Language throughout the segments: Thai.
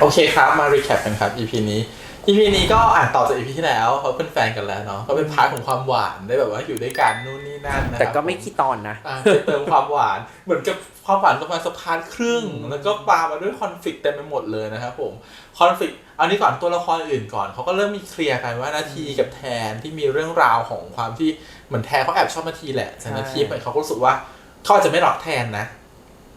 โอเคครับมารีแคปกันครับ EP นี้ EP นี้ก็ต่อจาก EP ที่แล้วเขาเป็นแฟนกันแล้วเนาะก็เป็นพาร์ทของความหวานได้แบบว่าอยู่ด้วยกันนู่นนี่นั่นนะแต่ก็ไม่ขี้ตอนนะเติมความหวานเหมือนกับความหวานประมาณสักพาร์ทครึ่งแล้วก็ปามาด้วยคอนฟ lict เต็มไปหมดเลยนะครับผมคอนฟ lict อันนี้ก่อนตัวละครอื่นก่อนเขาก็เริ่มมีเคลียร์กันว่านาทีกับแทนที่มีเรื่องราวของความที่เหมือนแทนเขาแอบชอบนาทีแหละแต่นาทีเขาก็รู้สึกว่าเขาอาจจะไม่รักแทนนะ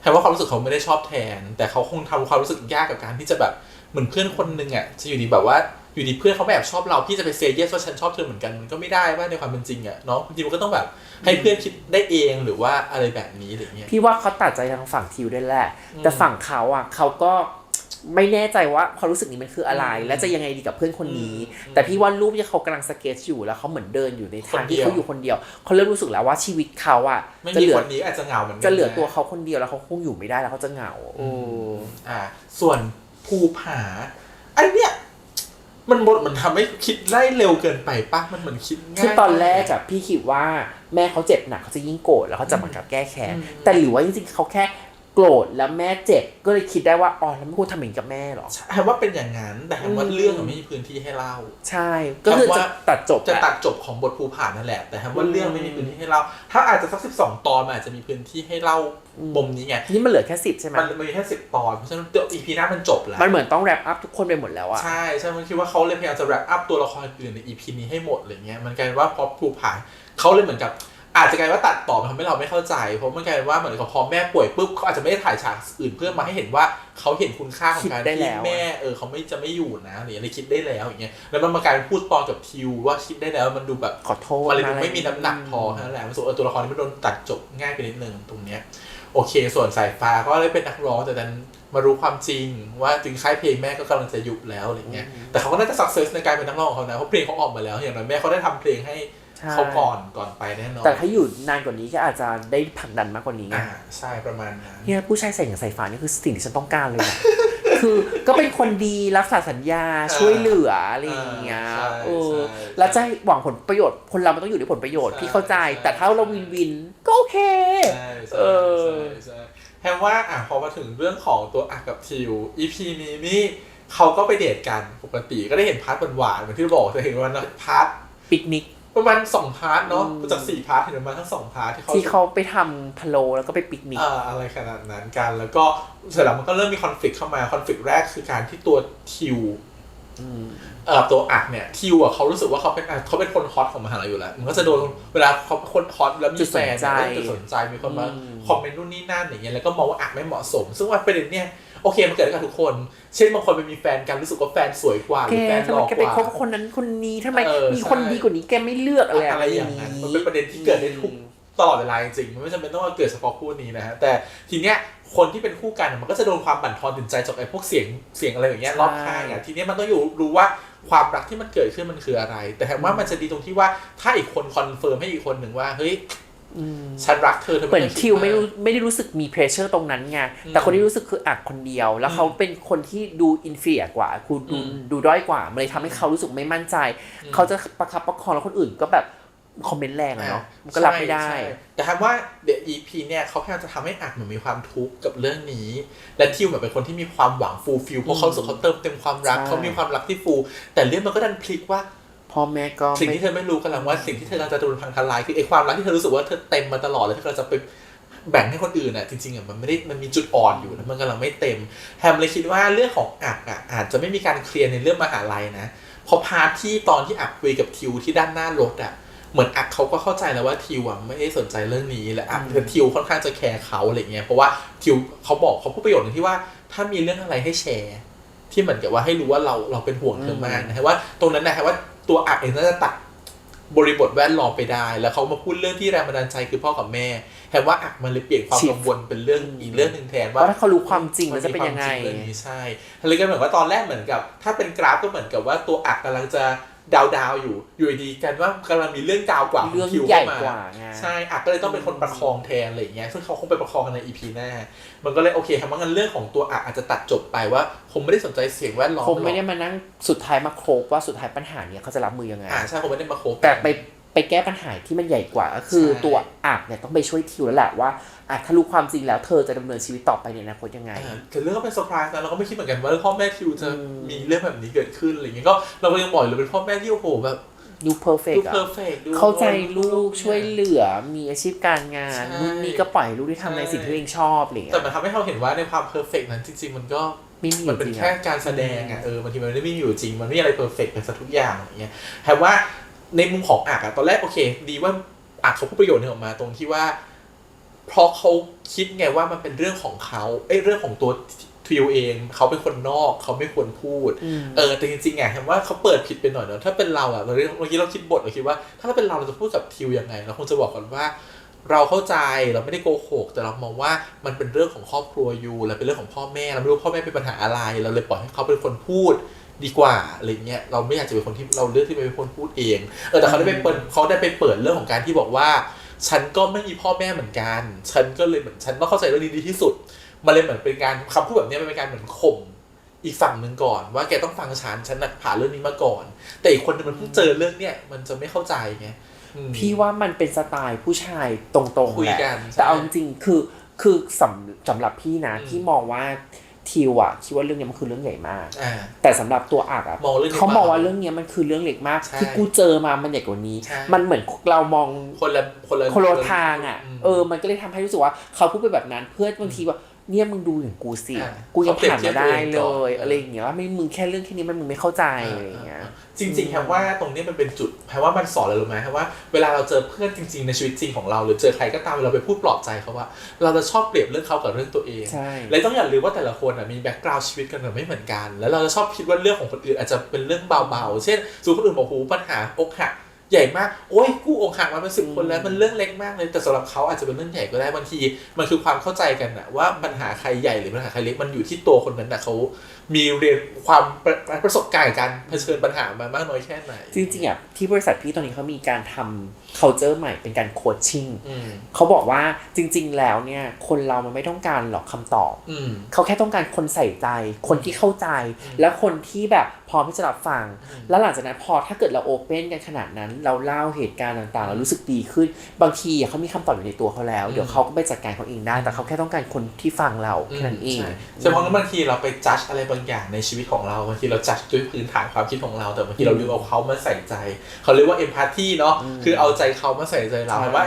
แทนว่าความรู้สึกเขาไม่ได้ชอบแทนแต่เขาคงทำความรู้สึกยากกับการที่จะแบบเหมือนเพื่อนคนนึงจะอยู่ดีแบบว่าอยู่ดีเพื่อนเขาแบบชอบเราพี่จะไปเซย์เยสว่าฉันชอบเธอเหมือนกันมันก็ไม่ได้ว่าในความเป็นจริงเนาะจริงๆมันก็ต้องแบบให้เพื่อนคิดได้เองหรือว่าอะไรแบบนี้อะไรเงี้ยพี่ว่าเขาตัดใจทางฝั่งทิวได้แหละแต่ฝั่งเขาเขาก็ไม่แน่ใจว่าความรู้สึกนี้มันคืออะไรและจะยังไงดีกับเพื่อนคนนี้แต่พี่ว่ารูปที่เขากำลังสเก็ตอยู่แล้วเขาเหมือนเดินอยู่ในทางที่เขาอยู่คนเดียวเขาเริ่มรู้สึกแล้วว่าชีวิตเขาจะเหลือคนนี้อาจจะเหงาเหมือนกันจะเหลือตัวเขาคนเดียวแล้วเขาคงอยู่ไม่ได้แล้วเขาจะเหงาส่วนภูผาอันเนี้ยมันบทมันทำให้คิดได้เร็วเกินไปป่ะมันเหมือนคิดง่ายคือตอนแรกพี่คิดว่าแม่เขาเจ็บหนักเขาจะยิ่งโกรธแล้วเขาจะเหมือนกับแก้แค้นแต่หรือว่าจริงๆเขาแค่โกรธแล้วแม่เจ็บก็เลยคิดได้ว่าอ๋อแล้วไม่ควรทำอย่างนี้กับแม่หรอใช่ว่าเป็นอย่างนั้นแต่ว่าเรื่องมันไม่มีพื้นที่ให้เล่าใช่ก็คือจะตัดจบของบทภูผานั่นแหละแต่ว่าเรื่องไม่มีพื้นที่ให้เล่าถ้าอาจจะสัก12 ตอนมันอาจจะมีพื้นที่ให้เล่าปมนี้ไงนี่มันเหลือแค่10ใช่ไหมมันมีแค่10 ตอนเพราะฉะนั้นEP หน้ามันจบแล้วมันเหมือนต้องแรปอัพทุกคนไปหมดแล้วใช่มันคิดว่าเขาเลยพยายามจะแรปอัพตัวละครอื่นใน EP นี้ให้หมดอะไรเงี้ยมันกลายว่าพอภูผาเขาเลยเหมือนกับอาจจะกลายว่าตัดต่อมันทำให้เราไม่เข้าใจเพราะมันกลายว่าเหมือนกับพอแม่ป่วยปุ๊บเขาอาจจะไม่ได้ถ่ายฉากอื่นเพื่อมาให้เห็นว่าเขาเห็นคุณค่าของการที่แม่เขาไม่อยู่นะหรืออะไรคิดได้แล้วอย่างเงี้ยแล้วมันมากลายเป็นพูดตอนกับทิวว่าคิดได้แล้วมันดูแบบขอโทษมันเลยไม่มีน้ำหนักพอนั่นแหละมันตัวละครนี้มันโดนตัดจบง่ายไปนิดนึงตรงเนี้ยโอเคส่วนสายฟ้าก็เลยเป็นนักร้องแต่ดันมารู้ความจริงว่าจริงค่ายเพลงแม่ก็กำลังจะยุบแล้วอะไรเงี้ยแต่เขาก็น่าจะสักเซสในการเป็นนักร้องของเขานะเพราะเพลงเขาออกมาแล้วอย่างน้อยแม่เขาได้ทำเพลงให้เขาก่อนไปแน่นอนแต่ถ้าอยู่นานกว่านี้ก็อาจจะได้ผลักดันมากกว่านี้ใช่ประมาณนั้นเนี่ยผู้ชายใส่อย่างสายฟ้านี่คือสิ่งที่ฉันต้องการเลยนะคือก็เป็นคนดีรักษาสัญญาช่วยเหลืออะไรอย่างเงี้ยแล้วจะหวังผลประโยชน์คนเรามันต้องอยู่ด้วยผลประโยชน์พี่เข้าใจแต่ถ้าเราวินก็โอเคใช่แปลว่าพอมาถึงเรื่องของตัวอักกับทิว EP นี้นี่เขาก็ไปเดทกันปกติก็ได้เห็นพาร์ทหวานๆเหมือนที่บอกจะเห็นว่าพาร์ทปิกนิกประมาณ2 พาร์ทเนาะจาก4 พาร์ทเห็นประมาณทั้ง2 พาร์ทที่เขาไปทำพะโล้แล้วก็ไปปิกนิกอะไรขนาดนั้นกันแล้วก็เสร็จแล้วมันก็เริ่มมีคอนฟ lict เข้ามาคอนฟ lict แรกคือการที่ตัวทิวตัวอักเนี่ยทิวเขารู้สึกว่าเขาเป็นคนฮอตของมหาลัยอยู่แล้วมันก็จะโดนเวลาเขาเป็นคนฮอตแล้วมีแฟนจุดสนใจมีคนมาคอมเมนต์นู่นนี่นั่นอย่างเงี้ยแล้วก็มองว่าอักไม่เหมาะสมซึ่งว่าประเด็นเนี่ยโอเคมันเกิดได้กับทุกคนเช่นบางคนไปมีแฟนกันรู้สึกว่าแฟนสวยกว่าหรือแฟนหล่อกว่าแกไปคบคนนั้นคนนี้ทำไมมีคนดีกว่านี้แกไม่เลือกอะไรอย่างนั้นมันเป็นประเด็นที่เกิดได้ทุกตลอดเวลาจริงๆมันไม่จำเป็นต้องมาเกิดเฉพาะคู่นี้นะฮะแต่ทีเนี้ยคนที่เป็นคู่กันมันก็จะโดนความบั่นทอนถึงใจจากไอ้พวกเสียงอะไรอย่างเงี้ยรอบข้างทีเนี้ยมันต้องรู้ว่าความรักที่มันเกิดขึ้นมันคืออะไรแต่ว่ามันจะดีตรงที่ว่าถ้าอีกคนคอนเฟิร์มให้อีกคนหนึ่งว่าเฮ้ยฉันรักเธอเหมือนทิวไม่ได้รู้สึกมีเพรสเชอร์ตรงนั้นไงแต่คนที่รู้สึกคืออักคนเดียวแล้วเขาเป็นคนที่ดูอินเฟียกว่าคือดูด้อยกว่ามันเลยทำให้เขารู้สึกไม่มั่นใจเขาจะประคับประคองแล้วคนอื่นก็แบบคอมเมนต์แรงเนาะมันก็รับไม่ได้แต่ถามว่าเดี๋ยว EP เนี่ยเขาพยายามจะทำให้อักเหมือนมีความทุกข์กับเรื่องนี้และทิวแบบเป็นคนที่มีความหวังฟูลฟิลเพราะเขารู้สึกเขาเติมเต็มความรักเขามีความรักที่ฟูลแต่เรื่องมันก็ดันพลิกว่าพ่อแม่ก็สิ่งที่เธอไม่รู้กันแล้วว่าสิ่งที่เธอกำลังจะโดนพังทลายคือไอ้ความรักที่เธอรู้สึกว่าเธอเต็มมาตลอดแล้วที่เธอจะไปแบ่งให้คนอื่นจริงๆมันมีจุดอ่อนอยู่นะมันกำลังไม่เต็มแฮมเลยคิดว่าเรื่องของอักอาจจะไม่มีการเคลียร์ในเรื่องมหาลัยนะพอพาร์ทที่ตอนที่อักคุยกับทิวที่ด้านหน้ารถเหมือนอักเขาก็เข้าใจแล้วว่าทิวไม่ได้สนใจเรื่องนี้และทิวค่อนข้างจะแคร์เขาอะไรเงี้ยเพราะว่าทิวเขาพูดประโยชน์นึงที่ว่าถ้ามีเรื่องอะไรให้แชร์ที่เหมือนกับว่าให้รู้ว่าเราเป็นห่วงเธอมากนะว่าตรงนั้นนะว่าตัวอักเองน่าจะตัดบริบทแวดล้อมไปได้แล้วเขามาพูดเรื่องที่แรงบันดาลใจคือพ่อกับแม่แทนว่าอักมันเลยเปลี่ยนความกังวลเป็นเรื่องอีกเรื่องนึงแทนว่าถ้าเขารู้ความจริงมันจะเป็นยังไงใช่เลยก็เหมือนว่าตอนแรกเหมือนกับถ้าเป็นกราฟก็เหมือนกับว่าตัวอักกำลังจะดาวอยู่ดีกันว่ากำลังมีเรื่องดาวกว่าเรื่องใหญ่กว่าใช่อักก็เลยต้องเป็นคนประคองแทนอะไรอย่างเงี้ยซึ่งเขาคงไปประคองกันใน EP หน้ามันก็เลยโอเคครับงั้นเรื่องของตัวอักอาจจะตัดจบไปว่าคงไม่ได้สนใจเสียงแวดล้อมคงไม่ได้มานั่งสุดท้ายมาโคบว่าสุดท้ายปัญหาเนี้ยเขาจะรับมือยังไงใช่คงไม่ได้มาโคบแต่ไป ไปแก้ปัญหาที่มันใหญ่กว่าก็คือตัวอักเนี่ยต้องไปช่วยทิวแล้วแหละว่าถ้ารู้ความจริงแล้วเธอจะดำเนินชีวิตต่อไปในอนาคตยังไงแต่เรื่องก็เป็นเซอร์ไพรส์นะเราก็ไม่คิดเหมือนกันว่าพ่อแม่ทิวจะมีเรื่องแบบนี้เกิดขึ้นอะไรเงี้ยก็เราก็ยังบอกเลยเป็นพ่อแม่ที่โอ้โหแบบดูเพอร์เฟกต์เข้าใจลูกช่วยเหลือมีอาชีพการงานนู่นนี่ก็ปล่อยลูกได้ทำในสิ่งที่ตัวเองชอบอะไรเงี้ยแต่มันทำให้เราเห็นว่าในความเพอร์เฟกต์นั้นจริงๆมันก็มันเป็นแค่การแสดงบางทีมันไม่ได้มีอยู่จริงมันไม่มีอะไรเพอร์เฟกต์ไปซะทุกอย่างอย่างเงี้ยแปลว่าในมุมของอักตอนแรกโอเคดีว่าอักเขาพูดประโยชน์นึงออกมาตรงที่ว่าเพราะเขาคิดไงว่ามันเป็นเรื่องของเขาเรื่องของตัวทิวเองเขาเป็นคนนอกเขาไม่ควรพูดแต่จริงๆเห็นว่าเขาเปิดผิดไปหน่อยเนอะถ้าเป็นเราเมื่อกี้เราคิดบทเราคิดว่าถ้าเราเป็นเราจะพูดกับทิวยังไงเราคงจะบอกก่อนว่าเราเข้าใจเราไม่ได้โกหกแต่เรามองว่ามันเป็นเรื่องของครอบครัวอยู่และเป็นเรื่องของพ่อแม่เราไม่รู้พ่อแม่เป็นปัญหาอะไรเราเลยปล่อยให้เขาเป็นคนพูดดีกว่าอะไรเงี้ยเราไม่อยากจะเป็นคนที่เราเลือกที่เป็นคนพูดเองแต่เขาได้ไปเปิดเรื่องของการที่บอกว่าฉันก็ไม่มีพ่อแม่เหมือนกันฉันก็เลยเหมือนฉันต้องเข้าใจเรื่องนี้ดีที่สุดมันเลยเหมือนเป็นการคำพูดแบบนี้มันเป็นการเหมือนข่มอีกฝั่งนึงก่อนว่าแกต้องฟังฉันผ่านเรื่องนี้มาก่อนแต่อีกคนนึงมันเพิ่งเจอเรื่องเนี้ยมันจะไม่เข้าใจไงพี่ว่ามันเป็นสไตล์ผู้ชายตรงๆแหละแต่เอาจริงๆคือสำหรับพี่นะที่มองว่าทิวคิดว่าเรื่องนี้มันคือเรื่องใหญ่มากแต่สำหรับตัวอักเขามองว่าเรื่องนี้มันคือเรื่องเล็กมากที่กูเจอมามันใหญ่กว่านี้มันเหมือนเรามองคนละทางมันก็เลยทำให้รู้สึกว่าเขาพูดไปแบบนั้นเพื่อบางทีว่าเนี่ยมึงดูอย่างกูสิกูยังผ่านมาได้เลยอะไรอย่างเงี้ยว่าไม่มึงแค่เรื่องแค่นี้มันมึงไม่เข้าใจอะไรอย่างเงี้ยจริงๆแปลว่าตรงนี้มันเป็นจุดแปลว่ามันสอนอะไรรู้ไหมว่าเวลาเราเจอเพื่อนจริงๆในชีวิตจริงของเราหรือเจอใครก็ตามเราไปพูดปลอบใจเขาว่าเราจะชอบเปรียบเรื่องเขากับเรื่องตัวเองและต้องอย่าลืมว่าแต่ละคนมีแบ็คกราวด์ชีวิตกันไม่เหมือนกันแล้วเราจะชอบคิดว่าเรื่องของคนอื่นอาจจะเป็นเรื่องเบาๆเช่นสมมติคนอื่นบอกโหปัญหาอกหักใหญ่มากโอ้ยกูอกหักมาเป็น10 คนแล้วมันเรื่องเล็กมากเลยแต่สำหรับเขาอาจจะเป็นเรื่องใหญ่ก็ได้บางทีมันคือความเข้าใจกันว่าปัญหาใครใหญ่หรือปัญหาใครเล็กมันอยู่ที่ตัวคนนั้นเขามีเรียนความประสบการณ์การเผชิญปัญหามามากน้อยแค่ไหนจริงๆที่บริษัทพี่ตอนนี้เขามีการทำ culture ใหม่เป็นการโคชชิ่งเขาบอกว่าจริงๆแล้วเนี่ยคนเรามันไม่ต้องการหรอกคำตอบเขาแค่ต้องการคนใส่ใจคนที่เข้าใจและคนที่แบบพร้อมที่จะรับฟังแล้วหลังจากนั้นพอถ้าเกิดเราโอเพ่นกันขนาดนั้นเราเล่าเหตุการณ์ต่างๆเรารู้สึกดีขึ้นบางทีเขามีคำตอบอยู่ในตัวเขาแล้วเดี๋ยวเขาก็ไปจัดการเขาเองได้แต่เขาแค่ต้องการคนที่ฟังเราแค่นั้นเองใช่เพราะงั้นบางทีเราไปจัดอะไรบางอย่างในชีวิตของเราบางทีเราจัดด้วยพื้นฐานความคิดของเราแต่บางทีเราลืมเอาเขามาใส่ใจเขาเรียกว่าเอมพาธีเนาะคือเอาใจเขามาใส่ใจเราว่า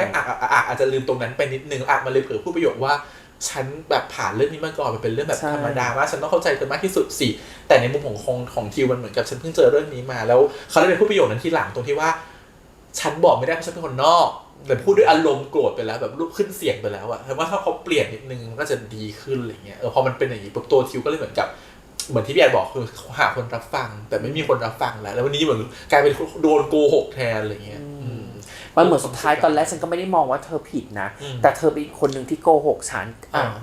อาจจะลืมตรงนั้นไปนิดนึงมันเลยเผลอพูดประโยคว่าฉันแบบผ่านเรื่องนี้มาก่อนมันเป็นเรื่องแบบธรรมดามากฉันต้องเข้าใจเธอมากที่สุดสิแต่ในมุมของทิวมันเหมือนกับฉันเพิ่งเจอเรื่องนี้มาแล้วเขาได้ไปพูดประโยคนั้นทีหลังตรงที่ว่าฉันบอกไม่ได้เพราะฉันเป็นคนนอกแต่พูดด้วยอารมณ์โกรธไปแล้วแบบลุกขึ้นเสียงไปแล้วแต่ว่าถ้าเขาเปลี่ยนนิดนึงก็จะดีขึ้นอะไรเงี้ยพอมันเป็นอย่างนี้ปุ๊บตัวทิวก็เลยเหมือนที่พี่แอนบอกคือหาคนรับฟังแต่ไม่มีคนรับฟังแล้ววันนี้เหมือนกลายเป็นโดนโกหกแทนอะไรเงี้ยมันเหมือนสุดท้ายตอนแรกฉันก็ไม่ได้มองว่าเธอผิดนะแต่เธอเป็นคนหนึ่งที่โกหกฉัน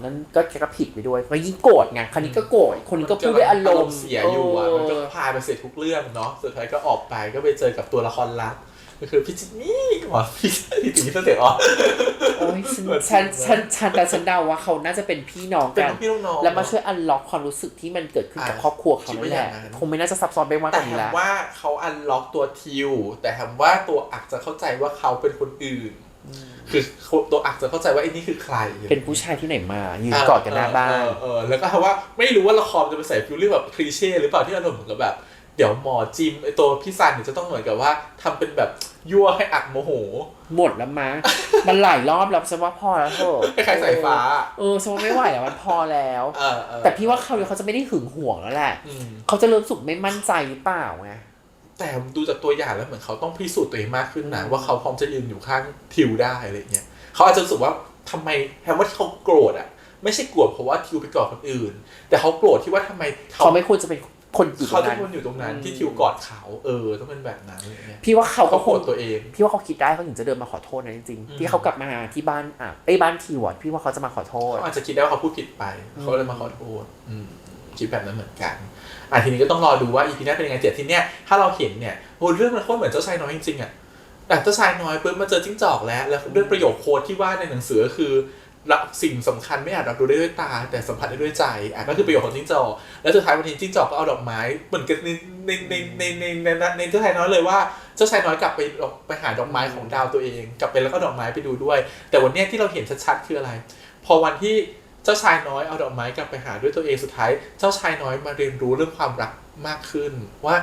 นั้นก็ผิดไปด้วยก็ยิ่งโกรธไงคราวนี้ก็โกรธคนก็พูดด้วยอารมณ์เสียอยู่มันก็พาไปเสร็จทุกเรื่องเนาะสุดท้ายก็ออกไปก็ไปเจอกับตัวละครลับก็คือพี่จิมี่พี่จิมี่เสียงโอ้ยฉันแต่ฉันเดาว่าเขาน่าจะเป็นพี่น้องกันแล้วมาช่วยอันล็อกความรู้สึกที่มันเกิดขึ้นกับครอบครัวเขานั่นแหละคงไม่น่าจะซับซ้อนไปมากกว่านี้แล้วแต่ว่าเขาอันล็อกตัวทิวแต่ถามว่าตัวอักจะเข้าใจว่าเขาเป็นคนอื่นคือตัวอักจะเข้าใจว่าไอ้นี่คือใครเป็นผู้ชายที่ไหนมายืนกอดกันหน้าบ้านแล้วก็ว่าไม่รู้ว่าละครจะไปใส่ฟิลลิ่งแบบคลีเช่หรือเปล่าที่อารมณ์เหมือนกับแบบเดี๋ยวหมอจิมไอตัวพี่ซันเนี่ยจะต้องเหมือนกับว่าทำเป็นแบบยั่วให้อักโมโหหมดแล้วมั้งมันหลายรอบแล้วฉันว่าพอแล้วเถอะใครสายฟ้าฉันว่าไม่ไหวแล้วมันพอแล้วแต่พี่ว่าเขาจะไม่ได้หึงหวงแล้วแหละเขาจะเริ่มสุขไม่มั่นใจหรือเปล่าไงแต่ดูจากตัวอย่างแล้วเหมือนเขาต้องพิสูจน์ตัวเองมากขึ้นนะว่าเขาพร้อมจะยืนอยู่ข้างทิวได้อะไรเงี้ยเขาอาจจะรู้สึกว่าทำไมแทนว่าที่เขาโกรธไม่ใช่โกรธเพราะว่าทิวไปกอดคนอื่นแต่เขาโกรธที่ว่าทำไมเขาไม่ควรจะเป็นคนอยู่ตรงนั้นเขาต้องอยู่ตรงนั้นที่ทิวกอดเขาต้องเป็นแบบนั้นเนี่ยพี่ว่าเขาก็โกรธตัวเองพี่ว่าเขาคิดได้เขาถึงจะเดินมาขอโทษนะจริงๆที่เขากลับมาที่บ้านบ้านทิวพี่ว่าเขาจะมาขอโทษเขาอาจจะคิดได้ว่าเขาพูดผิดไปเขาเลยมาขอโทษคิดแบบนั้นเหมือนกันทีนี้ก็ต้องรอดูว่า EP หน้าเป็นยังไงทีเนี้ยถ้าเราเห็นเนี่ยเรื่องมันโคตรเหมือนเจ้าชายน้อยจริงๆแต่เจ้าชายน้อยปุ๊บมาเจอจิ้งจอกแล้วด้วยประโยคโค้ดที่ว่าในหนังสือคือสิ่งสำคัญไม่อาจรับรู้ได้ด้วยตาแต่สัมผัสได้ด้วยใจก็คือประโยชน์ของจิ้งจอกแล้วสุดท้ายวันนี้จิ้งจอกก็เอาดอกไม้เหมือนกันในเจ้าชายน้อยเลยว่า เจ้าชายน้อยกลับไปหาดอกไม้ของดาวตัวเองกลับไปแล้วก็ดอกไม้ไปดูด้วยแต่วันเนี้ยที่เราเห็นชัดๆคืออะไรพอวันที่เจ้าชายน้อยเอาดอกไม้กลับไปหาด้วยตัวเองสุดท้ายเจ้าชายน้อยมาเรียนรู้เรื่องความรักมากขึ้นว่า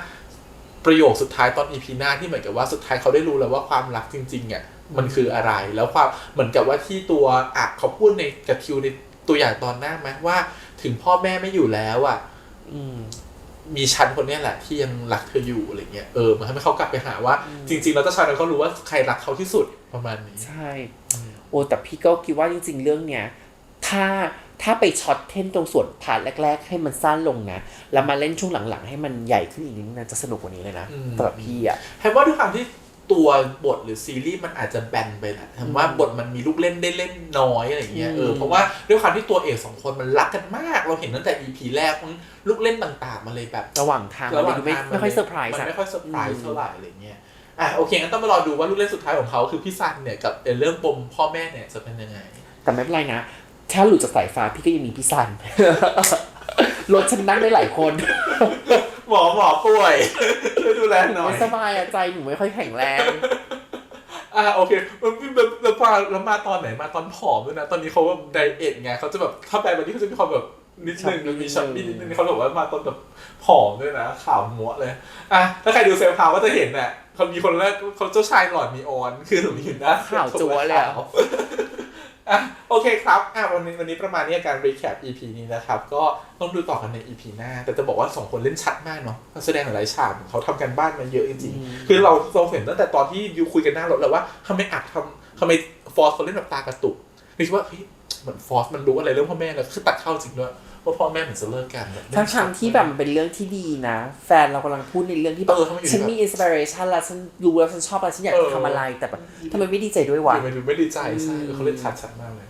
ประโยคสุดท้ายตอน EP หน้าที่เหมือนกับว่าสุดท้ายเขาได้รู้แล้วว่าความรักจริงๆอ่ะมันคืออะไรแล้วความเหมือนกับว่าที่ตัวอักเขาพูดในกับทิวในตัวอย่างตอนหน้าไหมว่าถึงพ่อแม่ไม่อยู่แล้วอ่ะมีฉันคนนี้แหละที่ยังรักเธออยู่อะไรเงี้ยมันทำให้เขากลับไปหาว่าจริงๆแล้วเจ้าชายน้อยเขารู้ว่าใครรักเขาที่สุดประมาณนี้ใช่โอ้แต่พี่ก็คิดว่าจริงๆเรื่องเนี้ยถ้าไปช็อตเท่นตรงส่วนพาร์ทแรกๆให้มันสั้นลงนะแล้วมาเล่นช่วงหลังๆให้มันใหญ่ขึ้นอีกนิดนึงจะสนุกกว่านี้เลยนะสำหรับพี่อ่ะแฮมว่าด้วยความที่ตัวบทหรือซีรีส์มันอาจจะแบนไปแหละแฮมว่าบทมันมีลูกเล่นได้เล่นน้อยอะไรเงี้ยเพราะว่าด้วยความที่ตัวเอกสองคนมันรักกันมากเราเห็นตั้งแต่ EP แรกมันลูกเล่นต่างๆมาเลยแบบระหว่างทางมันไม่ค่อยเซอร์ไพรส์มันไม่ค่อยเซอร์ไพรส์เท่าไหร่อะไรเงี้ยโอเคงั้นต้องมารอดูว่าลูกเล่นสุดท้ายของเขาคือพี่ซันเนี่ยกับเรื่องปมพ่อแม่เนี่ยจะเป็นยังไงแต่ไม่เป็นไรนะถ้าหลุดจากสายฟ้าพี่ก็ยังมีพี่ซันรถฉันนั่งได้หลายคนหมอป่วยช่วยดูแลหน่อยไม่สบายใจหนูไม่ค่อยแข็งแรงโอเคแล้วมาตอนไหนมาตอนผอมด้วยนะตอนนี้เขาแบบไดเอทไงเขาจะแบบถ้าแปลแบบนี้เขาจะมีความแบบนิดนึงมีช็อตนิดนึงเขาบอกว่ามาตอนแบบผอมด้วยนะขาวมัวเลยถ้าใครดูเซลล์พาวก็จะเห็นน่ะเขามีคนแรกเขาเจ้าชายหลอดนีออนคือหนูมีอยู่หน้าขาวจั๊วเลยโอเคครับวันนี้ประมาณนี้การรีแคป EP นี้นะครับก็ต้องดูต่อกันใน EP หน้าแต่จะบอกว่า2คนเล่นชัดมากเนาะแสดงหลายฉากเขาทำกันบ้านมาเยอะจริงๆคือเราเห็นตั้งแต่ตอนที่ยูคุยกันหน้ารถแล้วว่าทำไมฟอร์สเขาเล่นแบบตากระตุกคิดว่าเฮ้ยเหมือนฟอร์สมันรู้อะไรเรื่องพ่อแม่แล้วคือตัดเข้าจริงด้วยว่าพ่อแม่เหมือนจะเลิกกันทั้งที่แบบมันเป็นเรื่องที่ดีนะแฟนเรากำลังพูดในเรื่องที่แบบฉันมีอินสปิเรชันแล้วฉันรู้แล้วฉันชอบแล้วฉันอยากทำอะไรแต่แบบทำไมไม่ดีใจด้วยวะไม่ดีใจใช่เขาเล่นชัดมากเลย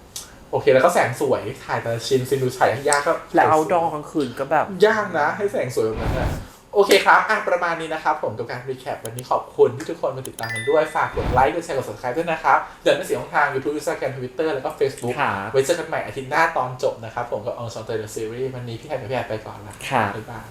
โอเคแล้วก็แสงสวยถ่ายแต่ชิ้นซินดูถ่ายยากก็แล้วเอาดอกลางคืนก็แบบยากนะให้แสงสวยแบบนั้นนะโอเคครับประมาณนี้นะครับผมกับการรีแคปวันนี้ขอบคุณที่ทุกคนมาติดตามกันด้วยฝากกดไลค์กดแชร์กด Subscribe ด้วยนะครับเดี๋ยวไม่เสียช่องทาง YouTube Instagram Twitter แล้วก็ Facebook ไว้เจอกันใหม่อาทิตย์หน้าตอนจบนะครับผมกับ On Song The Series วันนี้พี่แทนกับพี่แอดไปก่อนละบ๊ายบาย